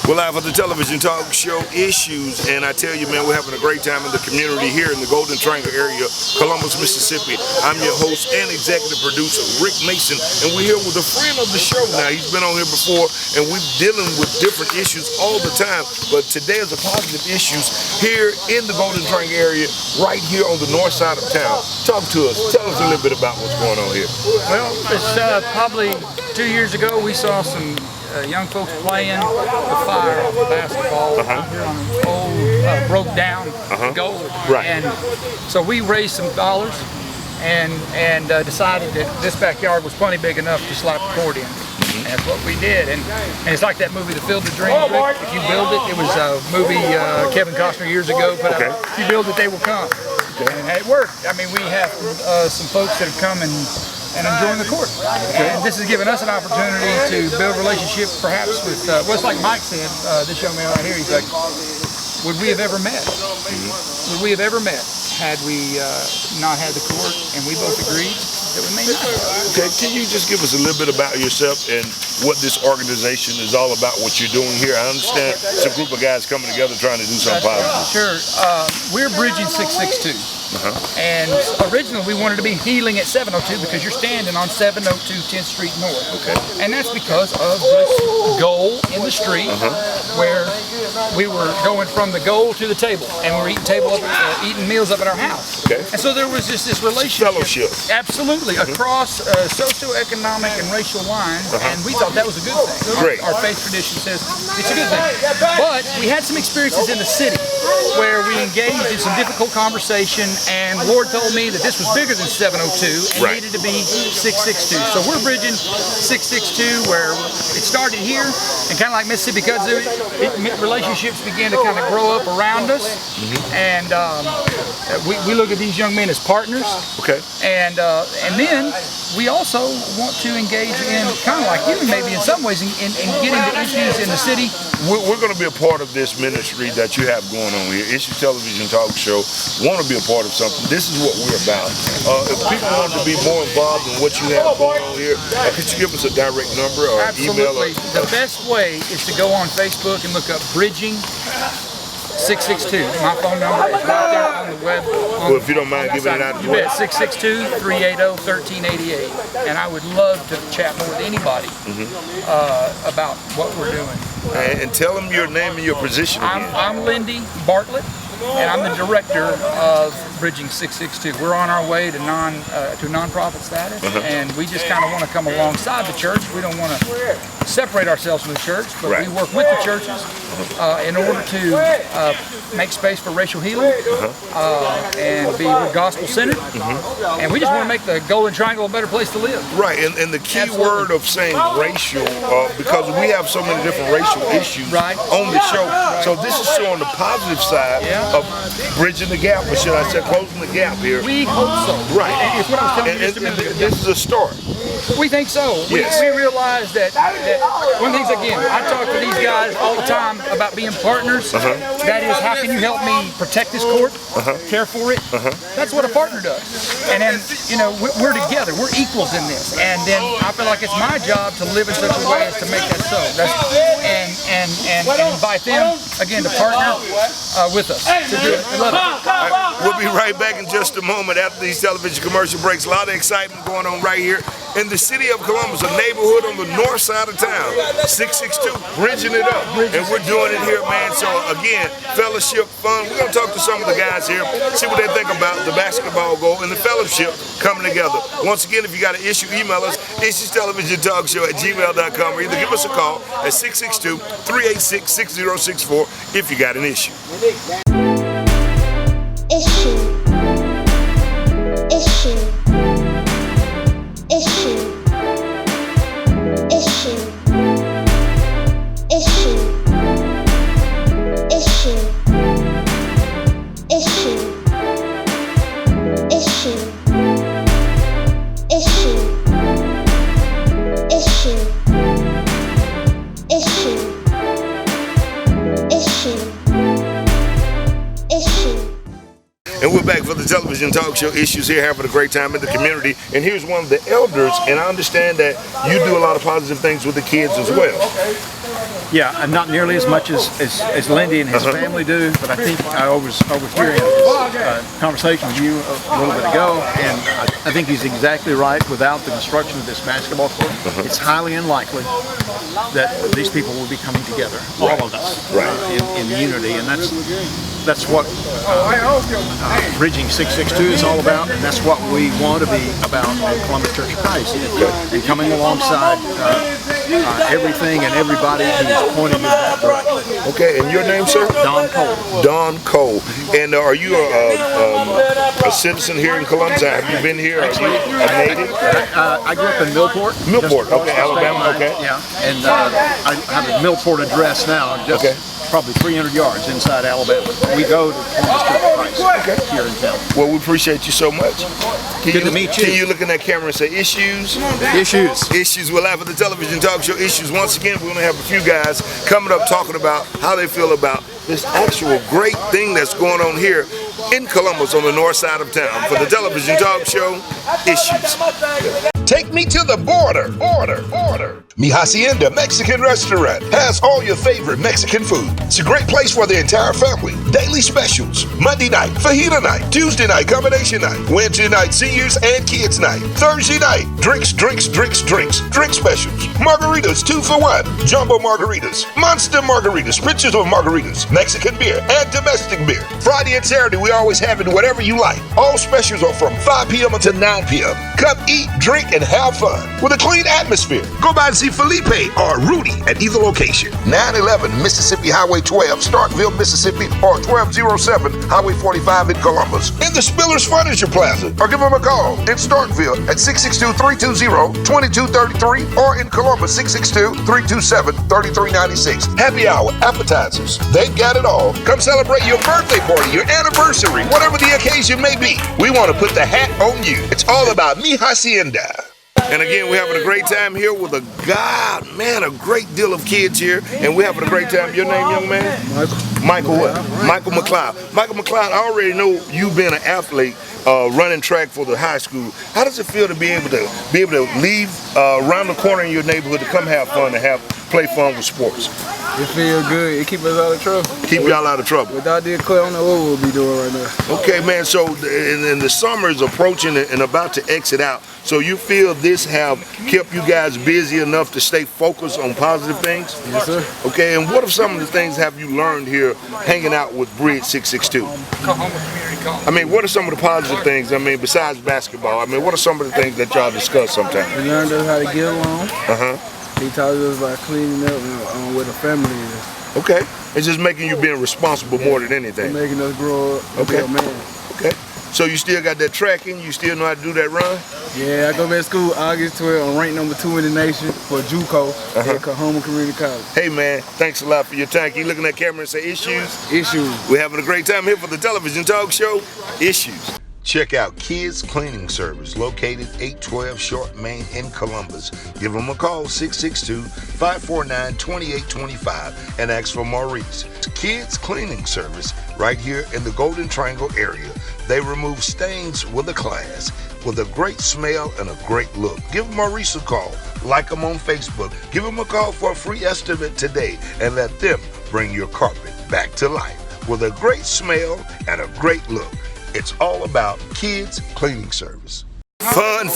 We're live on the television talk show Issues, and I tell you, man, we're having a great time in the community here in the Golden Triangle area, Columbus, Mississippi. I'm your host and executive producer, Rick Mason, and we're here with a friend of the show now. He's been on here before, and we're dealing with different issues all the time, but today is a positive issues here in the Golden Triangle area, right here on the north side of town. Talk to us. Tell us a little bit about what's going on here. Well, it's probably 2 years ago we saw some young folks playing the fire off the basketball here on an old broke down goal. Right. And so we raised some dollars and decided that this backyard was plenty big enough to slap the court in. And that's what we did. And it's like that movie, The Field of Dreams, Rick. If you build it, it was a movie Kevin Costner years ago put out. If you build it, they will come. And it worked. I mean, we have some folks that have come and enjoying the court. And this has given us an opportunity to build a relationship perhaps with, well, it's like Mike said, this young man right here, he's like, would we have ever met? Would we have ever met had we not had the court? And we both agreed that we may not. Okay, can you just give us a little bit about yourself and what this organization is all about, what you're doing here? I understand it's a group of guys coming together trying to do something positive. Sure. We're Bridging 662. And originally we wanted to be healing at 702 because you're standing on 702 10th Street North. Okay. And that's because of this goal in the street where we were going from the goal to the table, and we were eating meals up at our house. Okay. And so there was just this relationship. Fellowship. Absolutely. Across socioeconomic and racial lines, and we thought that was a good thing. Great. Our faith tradition says it's a good thing. But we had some experiences in the city where we engaged in some difficult conversation, and the Lord told me that this was bigger than 702 and needed to be 662. So we're bridging 662 where it started here, and kind of like Mississippi Kudzu, relationships began to kind of grow up around us, and we look at these young men as partners. Okay. And then we also want to engage in, kind of like you, maybe in some ways, in getting the issues in the city. We're going to be a part of this ministry that you have going on here. Issues Television Talk Show. Want to be a part of something. This is what we're about. If people want to be more involved in what you have going on here, could you give us a direct number or email? Absolutely. The best way is to go on Facebook and look up Bridging 662. My phone number is right there on the web. Well, if you don't mind giving it out. You bet. 662-380-1388. And I would love to chat more with anybody about what we're doing. And tell them your name and your position again. I'm Lendy Bartlett, and I'm the director of Bridging 662. We're on our way to nonprofit status, and we just kind of want to come alongside the church. We don't want to separate ourselves from the church, but we work with the churches in order to make space for racial healing and be gospel-centered. And we just want to make the Golden Triangle a better place to live. Right, and the key word of saying racial, because we have so many different racial issues on the show. So this is showing the positive side of bridging the gap, or should I say closing the gap here. We hope so. Right. It's what I was telling you just a minute ago. This is a start. We think so. Yes. We realize that one of the things, again, I talk to these guys all the time about being partners. That is, how can you help me protect this court, care for it? That's what a partner does. And then, you know, we're together. We're equals in this. And then I feel like it's my job to live in such a way as to make that so. And invite them, again, to partner with us to do it. I love it. We'll be right back in just a moment after these television commercial breaks. A lot of excitement going on right here in the city of Columbus, a neighborhood on the north side of town. 662, bridging it up. And we're doing it here, man. So again, fellowship, fun. We're going to talk to some of the guys here, see what they think about the basketball goal and the fellowship coming together. Once again, if you got an issue, email us, issuestelevisiontalkshow@gmail.com, or either give us a call at 662-386-6064 if you got an issue. Issue. And we're back for the television talk show Issues here, having a great time in the community. And here's one of the elders, and I understand that you do a lot of positive things with the kids as well. Yeah, and not nearly as much as Lendy and his family do, but I think I was overhearing his conversation with you a little bit ago, and I think he's exactly right. Without the construction of this basketball court, it's highly unlikely that these people will be coming together, all of us, in unity, and that's what Bridging 662 is all about, and that's what we want to be about at Columbus Church of Christ, and coming alongside everything and everybody who's pointing in that direction. Okay, and your name, sir? Don Cole. Don Cole. And are you a citizen here in Columbus? Have you been here? Are you a native? I grew up in Millport. Millport, okay, Alabama, okay. Yeah, and I have a Millport address now, just probably 300 yards inside Alabama. We go to Columbus Church of Christ here in town. Well, we appreciate you so much. Good to meet you. Can you look in that camera and say issues? Issues. Issues. We're live at the television talk show Issues. Once again, we're going to have a few guys coming up talking about how they feel about this actual great thing that's going on here in Columbus on the north side of town. For the television talk show Issues. Take me to the border. Mi Hacienda Mexican Restaurant has all your favorite Mexican food. It's a great place for the entire family. Daily specials. Monday night, fajita night. Tuesday night, combination night. Wednesday night, seniors and kids night. Thursday night, drinks. Drink specials. Margaritas 2 for 1. Jumbo margaritas. Monster margaritas. Pictures of margaritas. Mexican beer and domestic beer. Friday and Saturday, we always have it whatever you like. All specials are from 5 p.m. until 9 p.m. Come eat, drink, and have fun with a clean atmosphere. Go by and see Felipe or Rudy at either location. 911 Mississippi Highway 12, Starkville, Mississippi, or 1207 Highway 45 in Columbus. In the Spillers Furniture Plaza, or give them a call in Starkville at 662-320-2233 or in Columbus 662-327-3396. Happy hour, appetizers. They've got it all. Come celebrate your birthday party, your anniversary, whatever the occasion may be. We want to put the hat on you. It's all about Mi Hacienda. And again, we're having a great time here with a great deal of kids here, and we're having a great time. Your name, young man? Michael what? Michael McCloud. Michael McCloud, I already know you being an athlete, running track for the high school. How does it feel to be able to leave around the corner in your neighborhood to come have fun and play fun with sports? It feels good. It keeps us out of trouble. Keep y'all out of trouble. Without this club, I don't know what we'll be doing right now. Okay, man. So, and the summer is approaching and about to exit out. So you feel this have kept you guys busy enough to stay focused on positive things? Yes, sir. Okay, and what are some of the things have you learned here hanging out with Bridge 662? I mean, what are some of the positive things? I mean, besides basketball, I mean, what are some of the things that y'all discuss sometimes? We learned us how to get along. Uh-huh. He taught us about cleaning up where the family is. Okay. It's just making you being responsible more than anything. Making us grow up and be a man. Okay. So you still got that tracking? You still know how to do that run? Yeah, I go back to school August 12th. I'm ranked number 2 in the nation for JUCO at Oklahoma Community College. Hey, man, thanks a lot for your time. Can you look in that camera and say Issues? Issues. We're having a great time here for the television talk show Issues. Check out Kids Cleaning Service, located 812 Short Main in Columbus. Give them a call, 662-549-2825, and ask for Maurice. Kids Cleaning Service, right here in the Golden Triangle area. They remove stains with a class, with a great smell and a great look. Give Maurice a call. Like them on Facebook. Give them a call for a free estimate today, and let them bring your carpet back to life with a great smell and a great look. It's all about Kids Cleaning Service. Fun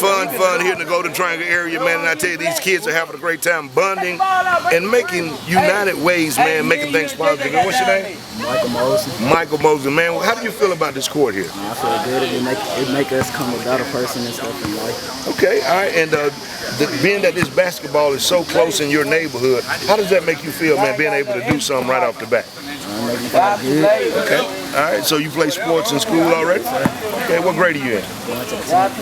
here in the Golden Triangle area, man. And I tell you, these kids are having a great time bonding and making united ways, man, making things positive. And what's your name? Michael Mosley. Michael Mosley, man. How do you feel about this court here? I feel good. It make us come a better person and stuff in life. Okay, all right. And being that this basketball is so close in your neighborhood, how does that make you feel, man, being able to do something right off the bat? Okay, all right. So you play sports in school already? Okay, what grade are you in?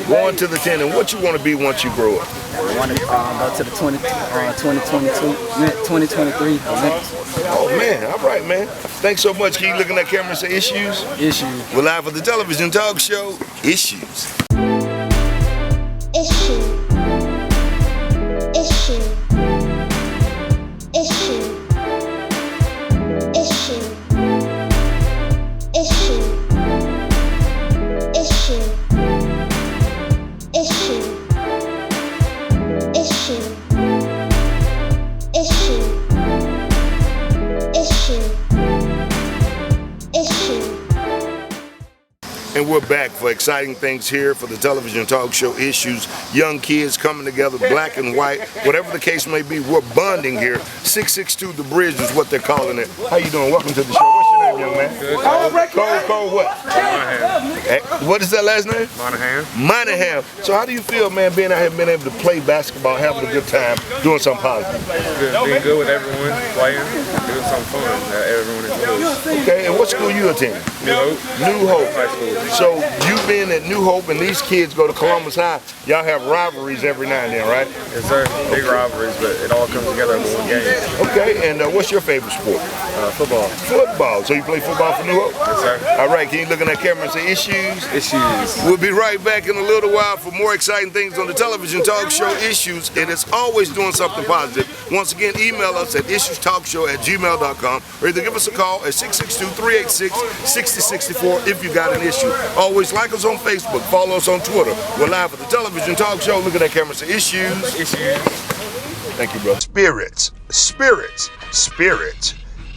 Going to the 10. And what you want to be once you grow up? I want to go to the 2023 Olympics. Oh, man. All right, man. Thanks so much. Can you look in that camera and say Issues? Issues. We're live for the television talk show Issues. Issue. Issue. Issue. Issue. Issue. Issue. Issue. Issue. Issue. And we're back for exciting things here for the television talk show Issues. Young kids coming together, black and white, whatever the case may be, we're bonding here. 662 The Bridge is what they're calling it. How you doing? Welcome to the show. What's your name, young man? Good. Cole what? Monahan. Hey, what is that last name? Monahan. Monahan. So how do you feel, man, being out here, being able to play basketball, having a good time, doing something positive? Good. Being good with everyone, playing, doing something fun that everyone enjoys. Okay, and what school you attend? New Hope. New Hope. High school. So you being at New Hope and these kids go to Columbus High, y'all have rivalries every now and then, right? Yes, sir. Big rivalries, but it all comes together in one game. Okay, and what's your favorite sport? Football. Football. So you play football for New Hope? Yes, sir. All right, can you look in that camera and say Issues? Issues. We'll be right back in a little while for more exciting things on the television talk show Issues, and it's always doing something positive. Once again, email us at issuestalkshow@gmail.com or either give us a call at 662-386-6064 if you got an issue. Always like us on Facebook, follow us on Twitter. We're live at the television talk show. Look at that camera and say Issues. Issues. Thank you, brother. Spirits.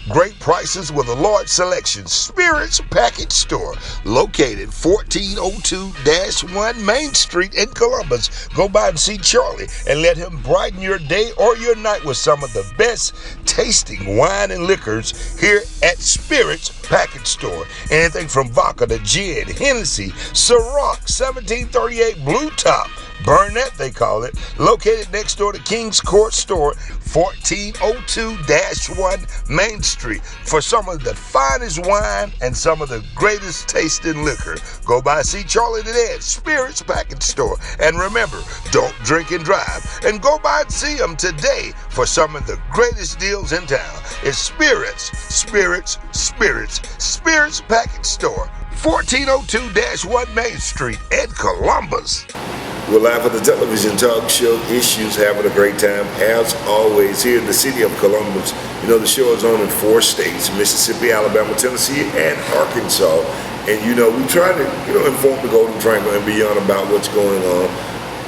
Great prices with a large selection. Spirits Package Store, located 1402-1 Main Street in Columbus. Go by and see Charlie and let him brighten your day or your night with some of the best tasting wine and liquors here at Spirits Package Store. Anything from vodka to gin, Hennessy, Ciroc, 1738 Blue Top, Burnett they call it, located next door to King's Court Store, 1402-1 Main Street. For some of the finest wine and some of the greatest tasting liquor, go by and see Charlie today at Spirits Package Store. And remember, don't drink and drive. And go by and see him today for some of the greatest deals in town. It's Spirits Package Store, 1402-1 Main Street in Columbus. We're live at the television talk show Issues, having a great time as always here in the city of Columbus. You know, the show is on in 4 states: Mississippi, Alabama, Tennessee, and Arkansas. And you know, we try to inform the Golden Triangle and beyond about what's going on.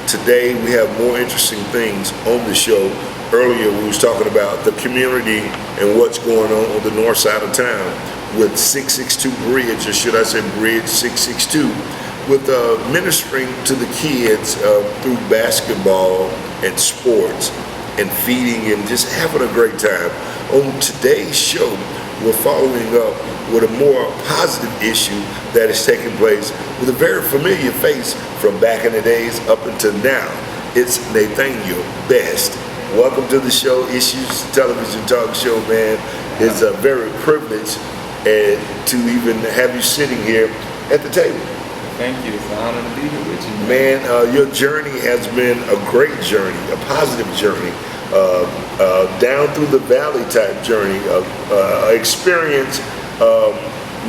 Today we have more interesting things on the show. Earlier we was talking about the community and what's going on the north side of town with 662 Bridge, or should I say Bridge 662. With ministering to the kids through basketball and sports and feeding and just having a great time. On today's show, we're following up with a more positive issue that is taking place with a very familiar face from back in the days up until now. It's Nathaniel Best. Welcome to the show, Issues Television Talk Show, man. It's a very privilege to even have you sitting here at the table. Thank you. It's an honor to be here with you. Man, your journey has been a great journey, a positive journey, down through the valley type journey, experience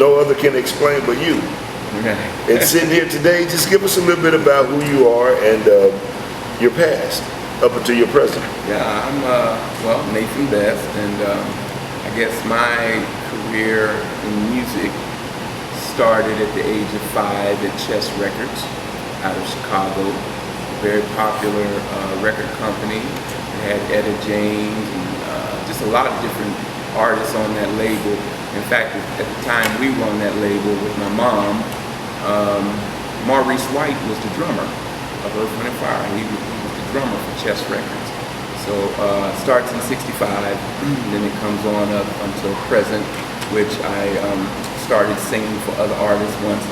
no other can explain but you. And sitting here today, just give us a little bit about who you are and your past up until your present. Yeah, I'm Nathan Best, and I guess my career in music started at the age of 5 at Chess Records out of Chicago. A very popular record company. It had Etta James and just a lot of different artists on that label. In fact, at the time we were on that label with my mom, Maurice White was the drummer of Earth, Wind & Fire. He was the drummer for Chess Records. So it starts in '65, and then it comes on up until present, which I started singing for other artists once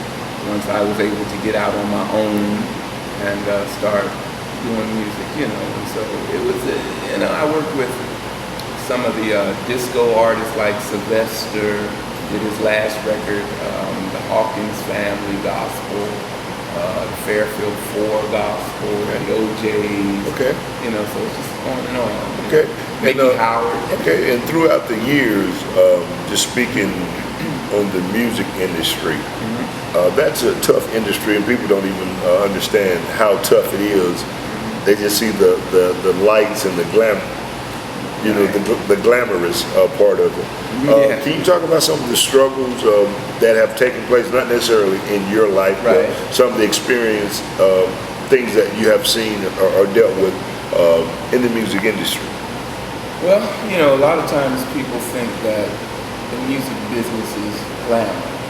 I was able to get out on my own and start doing music, And so it was, I worked with some of the disco artists like Sylvester, did his last record, the Hawkins Family Gospel, the Fairfield 4 Gospel, the OJs. Okay. So it's just on and on. Okay. Mickey Howard. Okay, and throughout the years, just speaking on the music industry, that's a tough industry, and people don't even understand how tough it is. They just see the lights and the glamour, the glamorous part of it. Can you talk about some of the struggles that have taken place, not necessarily in your life, but some of the experience, things that you have seen or dealt with in the music industry? Well, a lot of times people think that the music business is glamour.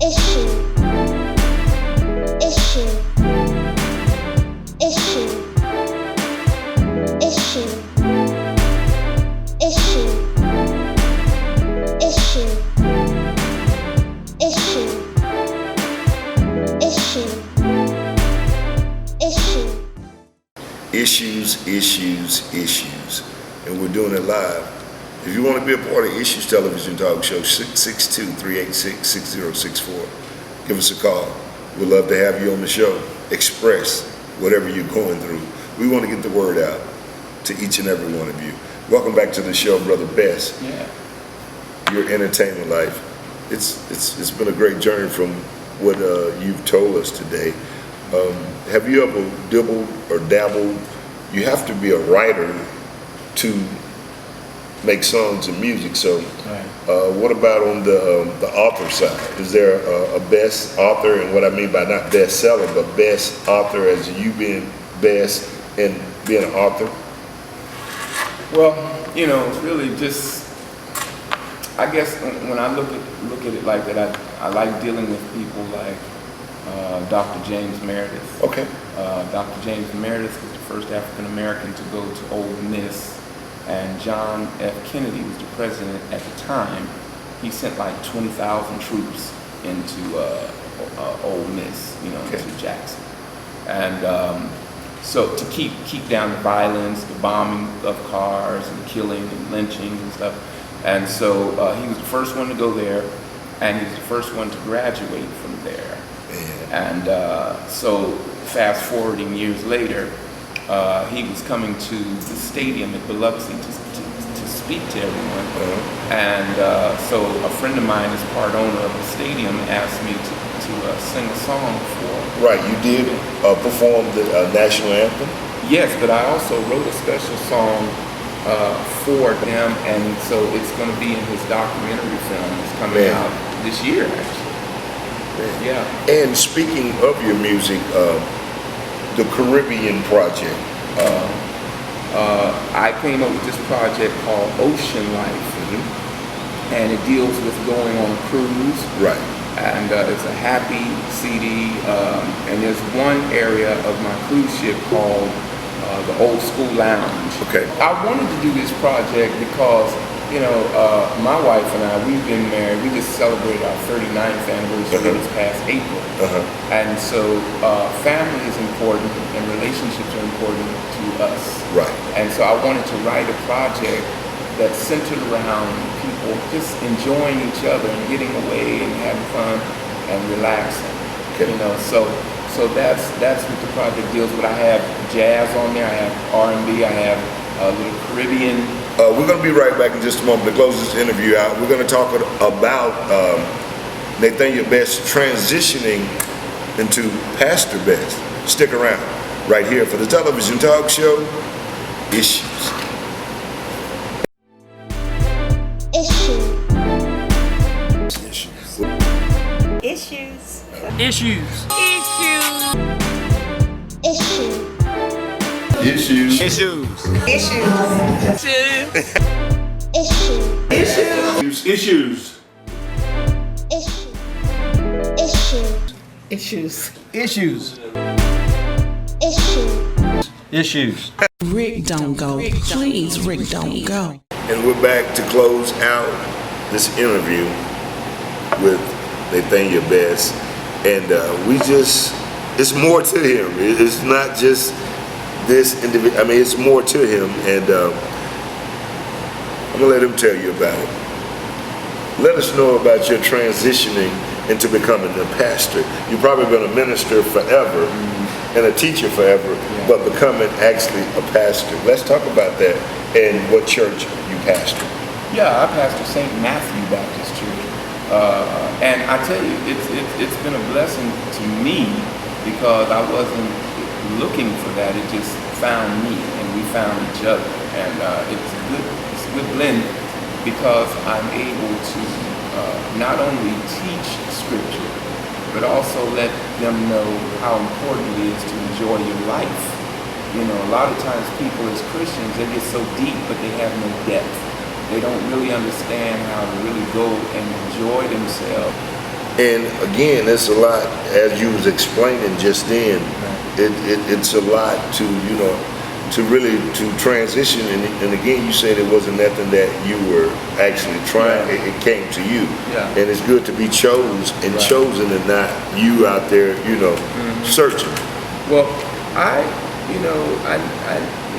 Issue. Issues. And we're doing it live. If you want to be a part of Issues Television Talk Show, 662-386-6064. Give us a call. We'd love to have you on the show. Express whatever you're going through. We want to get the word out to each and every one of you. Welcome back to the show, Brother Bess. Yeah. Your entertainment life. It's been a great journey from what you've told us today. Have you ever dabbled? You have to be a writer to make songs and music. So, what about on the author side? Is there a best author, and what I mean by not bestseller, but best author as you being best and being an author? Well, really just, I guess when I look at it like that, I like dealing with people like Dr. James Meredith. Okay. Dr. James Meredith was the first African American to go to Ole Miss, and John F. Kennedy was the president at the time. He sent like 20,000 troops into Ole Miss, to Jackson, and so to keep down the violence, the bombing of cars, and killing and lynching and stuff. And so he was the first one to go there, and he was the first one to graduate from there. And so fast forwarding years later, he was coming to the stadium at Biloxi to speak to everyone. And so a friend of mine is part owner of the stadium, asked me to sing a song for. Right, you did perform the national anthem? Yes, but I also wrote a special song for them, and so it's going to be in his documentary film. It's coming out this year, actually. Yeah. And speaking of your music, the Caribbean project. I came up with this project called Ocean Life, and it deals with going on a cruise. Right. And it's a happy CD, and there's one area of my cruise ship called the Old School Lounge. Okay. I wanted to do this project because, my wife and I, we've been married. We just celebrated our 39th anniversary this past April. And so family is important and relationships are important to us. Right. And so I wanted to write a project that's centered around people just enjoying each other and getting away and having fun and relaxing. Okay. So that's what the project deals with. I have jazz on there, I have R&B, I have a little Caribbean. We're going to be right back in just a moment to close this interview out. We're going to talk about Nathaniel Bess transitioning into Pastor Bess. Stick around right here for the television talk show, Issues. Issues. Rick, don't go. Please, Rick, don't go. And we're back to close out this interview with Nathaniel Bess. And it's more to him. It's not just this individual. I mean, it's more to him. And I'm going to let him tell you about it. Let us know about your transitioning into becoming a pastor. You've probably been a minister forever and a teacher forever, but becoming actually a pastor. Let's talk about that and what church you pastor. Yeah, I pastor St. Matthew Baptist Church. And I tell you, it's been a blessing to me because I wasn't looking for that. It just found me, and we found each other. And it's a good blend because I'm able to not only teach scripture, but also let them know how important it is to enjoy your life. A lot of times people as Christians, they get so deep, but they have no depth. They don't really understand how to really go and enjoy themselves. And again, it's a lot, as you was explaining just then, it's a lot to, to transition. And again, you said it wasn't nothing that you were actually trying, it came to you. Yeah. And it's good to be chosen chosen and not you out there, searching. Well, you know, I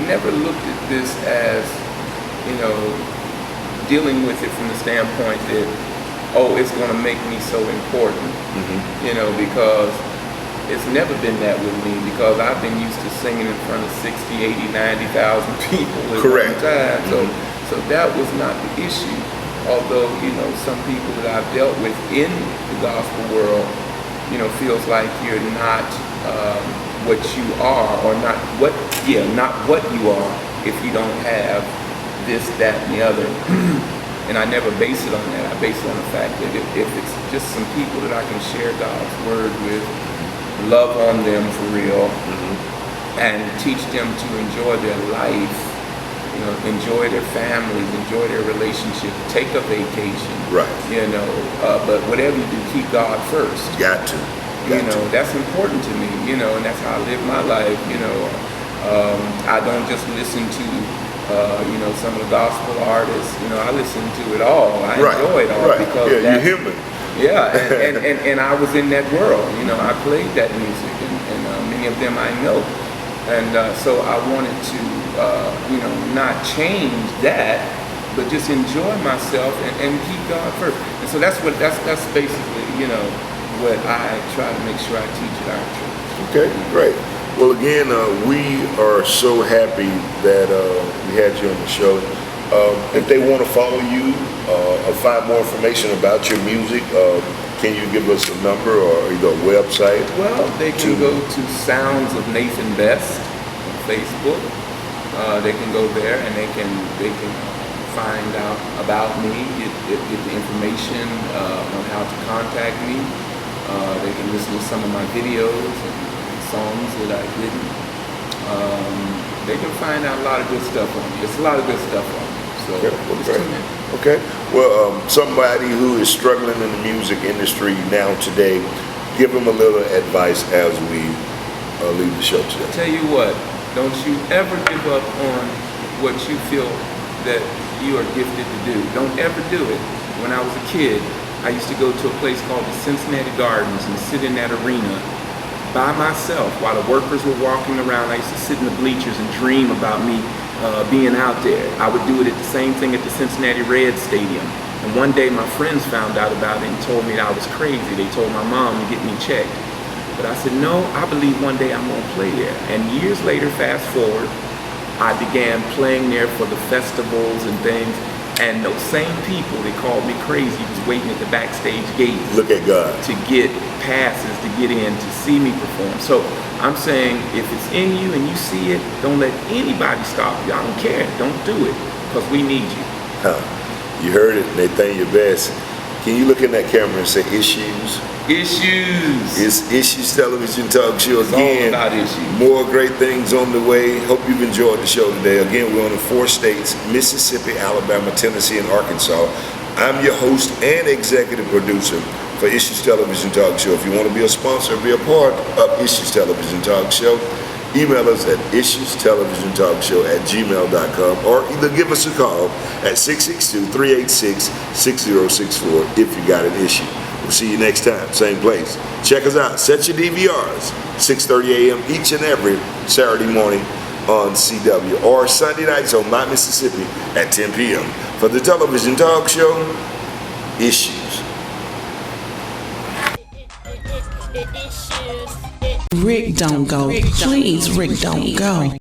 never looked at this as, you know, dealing with it from the standpoint that, oh, it's going to make me so important, you know, because it's never been that with me, because I've been used to singing in front of 60, 80, 90,000 people at one time. So that was not the issue. Although, you know, some people that I've dealt with in the gospel world, you know, feels like you're not what you are, or not what you are if you don't have this, that, and the other. And I never base it on that. I base it on the fact that if it's just some people that I can share God's word with, love on them for real, and teach them to enjoy their life, you know, enjoy their families, enjoy their relationship, take a vacation, right? You know, but whatever you do, keep God first. Got to. You know, that's important to me. You know, and that's how I live my life. You know, I don't just listen to you know, some of the gospel artists. You know, I listen to it all. I enjoy it all because you're human. Yeah, and I was in that world. You know, I played that music, and many of them I know, and so I wanted to, you know, not change that, but just enjoy myself and keep God first. And so that's basically, you know, what I try to make sure I teach at our church. Okay, great. Well, again, we are so happy that we had you on the show. If they want to follow you or find more information about your music, can you give us a number or either a website? Well, they can go to Sounds of Nathan Best on Facebook. They can go there and they can find out about me, get the information on how to contact me. They can listen to some of my videos and songs that I've written. They can find out a lot of good stuff on me. It's a lot of good stuff on me. So Okay. Well, somebody who is struggling in the music industry now today, give them a little advice as we leave the show today. I tell you what, don't you ever give up on what you feel that you are gifted to do. Don't ever do it. When I was a kid, I used to go to a place called the Cincinnati Gardens and sit in that arena by myself while the workers were walking around. I used to sit in the bleachers and dream about me being out there. I would do it at the same thing at the Cincinnati Reds Stadium. And one day my friends found out about it and told me that I was crazy. They told my mom to get me checked. But I said, no, I believe one day I'm going to play there. And years later, fast forward, I began playing there for the festivals and things. And those same people that called me crazy was waiting at the backstage gate. Look at God. To get passes to get in to see me perform. So I'm saying, if it's in you and you see it, don't let anybody stop you. I don't care. Don't do it, because we need you. You heard it, Nathaniel Best. Can you look in that camera and say issues? Issues. It's Issues Television Talk Show again. It's all about issues. More great things on the way. Hope you've enjoyed the show today. Again, we're on the 4 states: Mississippi, Alabama, Tennessee, and Arkansas. I'm your host and executive producer for Issues Television Talk Show. If you want to be a sponsor, be a part of Issues Television Talk Show, email us at issuestelevisiontalkshow@gmail.com, or either give us a call at 662-386-6064 if you got an issue. We'll see you next time, same place. Check us out. Set your DVRs, 6:30 a.m. each and every Saturday morning on CW, or Sunday nights on My Mississippi at 10 p.m. For the television talk show, Issues. Rick, don't go. Please, Rick, don't go.